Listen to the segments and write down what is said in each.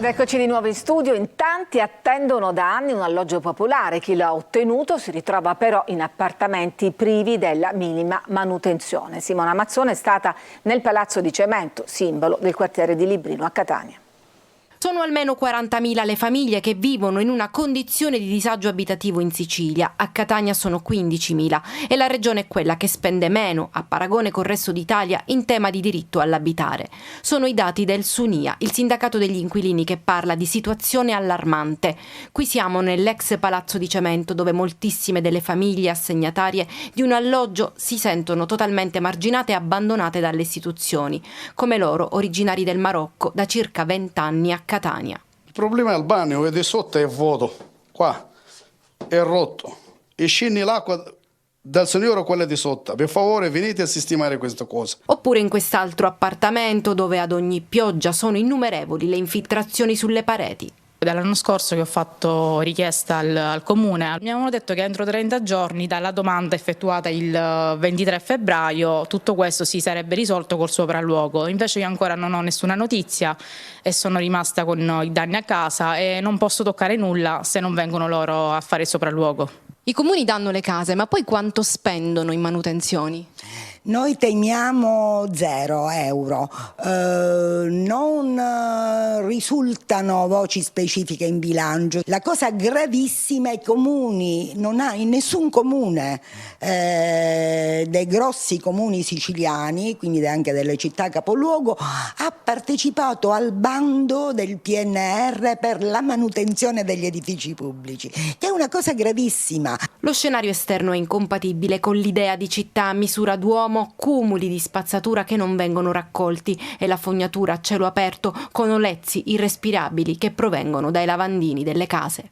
Eccoci di nuovo in studio. In tanti attendono da anni un alloggio popolare. Chi l'ha ottenuto si ritrova però in appartamenti privi della minima manutenzione. Simona Mazzone è stata nel Palazzo di Cemento, simbolo del quartiere di Librino a Catania. Sono almeno 40.000 le famiglie che vivono in una condizione di disagio abitativo in Sicilia. A Catania sono 15.000 e la regione è quella che spende meno, a paragone col resto d'Italia, in tema di diritto all'abitare. Sono i dati del Sunia, il sindacato degli inquilini, che parla di situazione allarmante. Qui siamo nell'ex Palazzo di Cemento, dove moltissime delle famiglie assegnatarie di un alloggio si sentono totalmente marginate e abbandonate dalle istituzioni, come loro, originari del Marocco, da circa 20 anni a Catania. Il problema è il bagno, vedi sotto è vuoto, qua è rotto e scende l'acqua dal signore o quella di sotto. Per favore venite a sistemare questa cosa. Oppure in quest'altro appartamento dove ad ogni pioggia sono innumerevoli le infiltrazioni sulle pareti. Dall'anno scorso che ho fatto richiesta al Comune, mi avevano detto che entro 30 giorni dalla domanda effettuata il 23 febbraio tutto questo si sarebbe risolto col sopralluogo. Invece io ancora non ho nessuna notizia e sono rimasta con i danni a casa e non posso toccare nulla se non vengono loro a fare il sopralluogo. I comuni danno le case, ma poi quanto spendono in manutenzioni? Noi temiamo 0 euro, non risultano voci specifiche in bilancio. La cosa gravissima, i comuni, non ha in nessun comune dei grossi comuni siciliani, quindi anche delle città capoluogo, ha partecipato al bando del PNR per la manutenzione degli edifici pubblici, che è una cosa gravissima. Lo scenario esterno è incompatibile con l'idea di città a misura d'uomo, cumuli di spazzatura che non vengono raccolti e la fognatura a cielo aperto con olezzi irrespirabili che provengono dai lavandini delle case.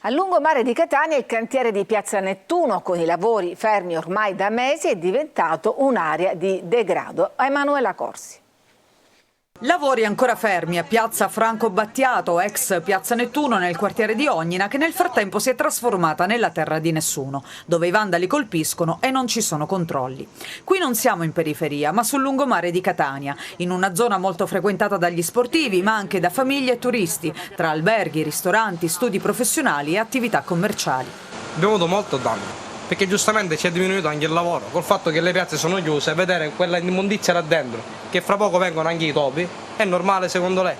A lungomare di Catania il cantiere di Piazza Nettuno, con i lavori fermi ormai da mesi, è diventato un'area di degrado. Emanuela Corsi. Lavori ancora fermi a piazza Franco Battiato, ex piazza Nettuno nel quartiere di Ognina, che nel frattempo si è trasformata nella terra di nessuno, dove i vandali colpiscono e non ci sono controlli. Qui non siamo in periferia, ma sul lungomare di Catania, in una zona molto frequentata dagli sportivi, ma anche da famiglie e turisti, tra alberghi, ristoranti, studi professionali e attività commerciali. Abbiamo avuto molto danno, perché giustamente ci è diminuito anche il lavoro, col fatto che le piazze sono chiuse, vedere quella immondizia là dentro, che fra poco vengono anche i topi, è normale secondo lei?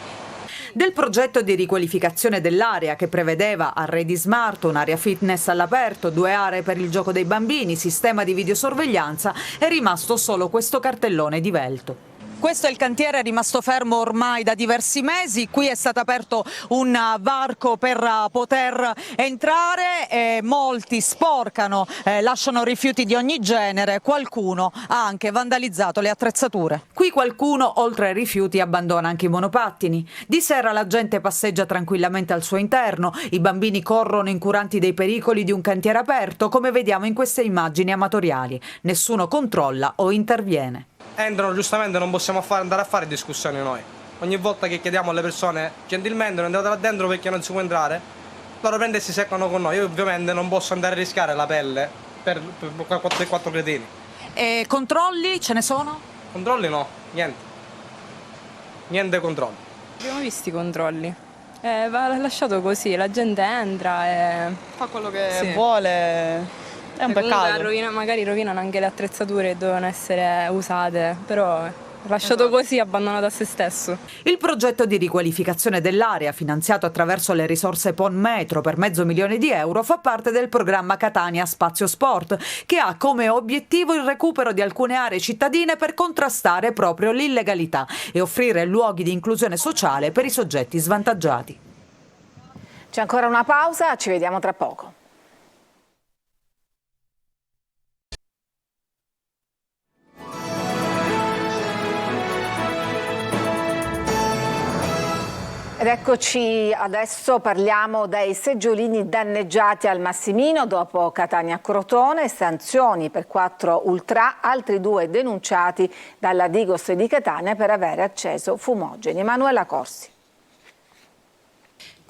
Del progetto di riqualificazione dell'area, che prevedeva arredi smart, un'area fitness all'aperto, 2 aree per il gioco dei bambini, sistema di videosorveglianza, è rimasto solo questo cartellone divelto. Questo è il cantiere rimasto fermo ormai da diversi mesi. Qui è stato aperto un varco per poter entrare e molti sporcano, lasciano rifiuti di ogni genere. Qualcuno ha anche vandalizzato le attrezzature. Qui qualcuno, oltre ai rifiuti, abbandona anche i monopattini. Di sera la gente passeggia tranquillamente al suo interno. I bambini corrono incuranti dei pericoli di un cantiere aperto, come vediamo in queste immagini amatoriali. Nessuno controlla o interviene. Entrano, giustamente non possiamo andare a fare discussioni noi. Ogni volta che chiediamo alle persone gentilmente non andate là dentro perché non si può entrare, loro prendono e si seccano con noi. Io ovviamente non posso andare a rischiare la pelle per 4 cretini. E controlli ce ne sono? Controlli no, niente. Niente controlli. Abbiamo visto i controlli. Va lasciato così, la gente entra e fa quello che vuole. È un peccato. Magari rovinano anche le attrezzature che dovevano essere usate, però lasciato così, abbandonato a se stesso. Il progetto di riqualificazione dell'area, finanziato attraverso le risorse PON Metro per €500.000, fa parte del programma Catania Spazio Sport, che ha come obiettivo il recupero di alcune aree cittadine per contrastare proprio l'illegalità e offrire luoghi di inclusione sociale per i soggetti svantaggiati. C'è ancora una pausa, ci vediamo tra poco. Ed eccoci, adesso parliamo dei seggiolini danneggiati al Massimino dopo Catania Crotone, sanzioni per 4 ultra, altri 2 denunciati dalla Digos di Catania per aver acceso fumogeni. Emanuela Corsi.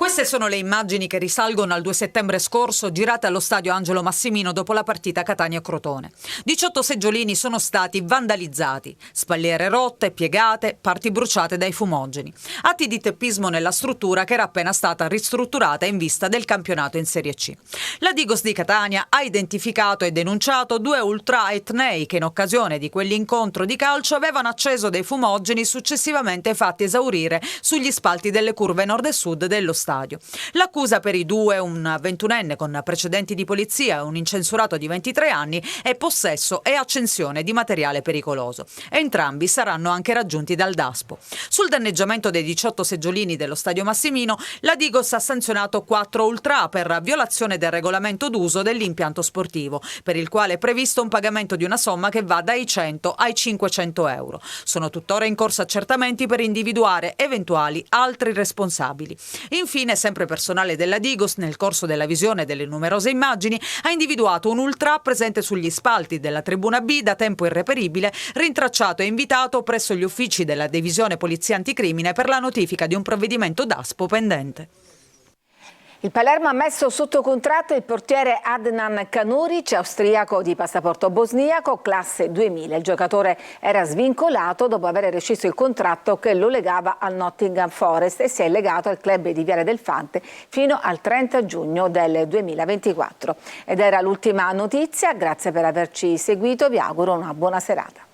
Queste sono le immagini che risalgono al 2 settembre scorso, girate allo stadio Angelo Massimino dopo la partita Catania-Crotone. 18 seggiolini sono stati vandalizzati, spalliere rotte, piegate, parti bruciate dai fumogeni. Atti di teppismo nella struttura che era appena stata ristrutturata in vista del campionato in Serie C. La Digos di Catania ha identificato e denunciato 2 ultra etnei che in occasione di quell'incontro di calcio avevano acceso dei fumogeni successivamente fatti esaurire sugli spalti delle curve nord e sud dello stadio. L'accusa per i 2, un 21enne con precedenti di polizia e un incensurato di 23 anni, è possesso e accensione di materiale pericoloso. Entrambi saranno anche raggiunti dal DASPO. Sul danneggiamento dei 18 seggiolini dello stadio Massimino, la Digos ha sanzionato 4 ultra per violazione del regolamento d'uso dell'impianto sportivo, per il quale è previsto un pagamento di una somma che va dai 100 ai 500 euro. Sono tuttora in corso accertamenti per individuare eventuali altri responsabili. Infine, sempre personale della Digos, nel corso della visione delle numerose immagini, ha individuato un ultra presente sugli spalti della tribuna B da tempo irreperibile, rintracciato e invitato presso gli uffici della Divisione Polizia Anticrimine per la notifica di un provvedimento DASPO pendente. Il Palermo ha messo sotto contratto il portiere Adnan Kanuric, austriaco di passaporto bosniaco, classe 2000. Il giocatore era svincolato dopo aver rescisso il contratto che lo legava al Nottingham Forest e si è legato al club di Viale del Fante fino al 30 giugno del 2024. Ed era l'ultima notizia, grazie per averci seguito, vi auguro una buona serata.